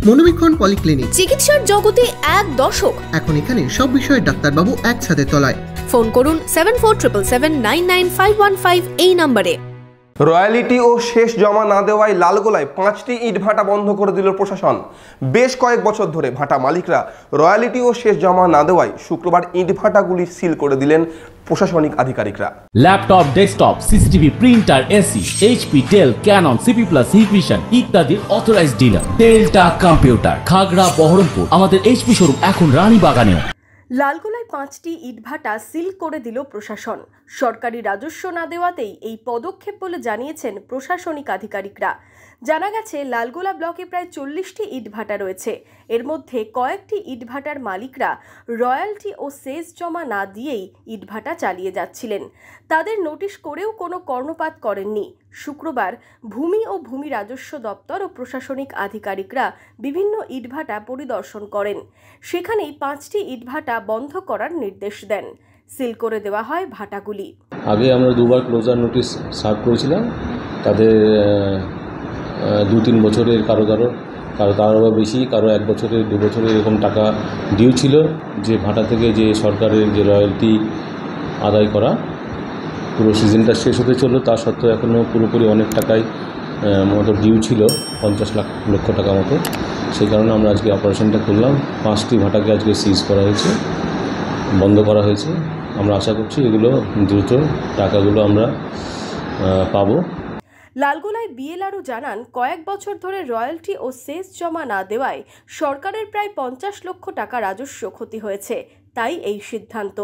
মনোবীক্ষণ polyclinic, চিকিৎসার জগতে এক দশক। এখন এখানে সব বিষয়ে ডাক্তারবাবু একসাথে তলায়। ফোন করুন 7477799515 এই নম্বরে। রয়্যালিটি ও শেষ জমা না দেওয়ায় লালগোলায় 5টি ইটভাটা বন্ধ করে দিল প্রশাসন। বেশ কয়েক বছর ধরে ভাটা মালিকরা রয়্যালিটি ও শেষ জমা না দেওয়ায় শুক্রবার ইটভাটাগুলি সিল করে দিলেন প্রশাসনিক আধিকারিকরা। Laptop, desktop, CCTV, printer, AC, HP, Dell, Canon, CP plus, Hikvision ইত্যাদির authorised dealer Telta computer, Khagra, Baharampur. আমাদের এইচপি শোরুম এখন রানীবাগানেও। লালগোলায় 5টি ইটভাটা সিল করে দিল প্রশাসন। সরকারি রাজস্ব না দেওয়াতেই এই পদক্ষেপ বলে জানিয়েছেন প্রশাসনিক আধিকারিকরা। জানা গেছে, লালগোলা ব্লকে প্রায় 40টি ইটভাটা রয়েছে। এর মধ্যে কয়েকটি ইটভাটার মালিকরা রয়্যালটি ও সেস জমা না দিয়েই ইটভাটা চালিয়ে যাচ্ছিলেন। তাদের নোটিশ করেও কোনো কর্ণপাত করেননি। শুক্রবার ভূমি ও ভূমি রাজস্ব দপ্তর ও প্রশাসনিক আধিকারিকরা বিভিন্ন ইটভাটা পরিদর্শন করেন। সেখানেই 5টি ইটভাটা বন্ধ করার নির্দেশ দেন। সিল করে দেওয়া হয় ভাটাগুলি। আগে আমরা দুবার ক্লোজার নোটিশ সার্ভ করেছিলাম। তাদের 2-3 বছরের কারো বেশি, কারো 1 বছরের 2 বছরের এরকম টাকা ডিউ ছিল। যে ভাটা থেকে যে সরকারের যে রয়্যালটি আদায় করা, পুরো সিজনটা শেষ হতে চললো, তা সত্ত্বেও এখনও পুরোপুরি অনেক টাকাই মতো ডিউ ছিল, 50 লক্ষ টাকা মতো। সেই কারণে আমরা আজকে অপারেশনটা করলাম। 5টি ভাটাকে আজকে সিজ করা হয়েছে, বন্ধ করা হয়েছে। আমরা আশা করছি এগুলো দ্রুত টাকাগুলো আমরা পাবো। লালগোলায় বিএলআরও জানান, কয়েক বছর ধরে রয়্যালটি ও সেস জমা না দেওয়ায় সরকারের প্রায় 50 লক্ষ টাকা রাজস্ব ক্ষতি হয়েছে, তাই এই সিদ্ধান্ত।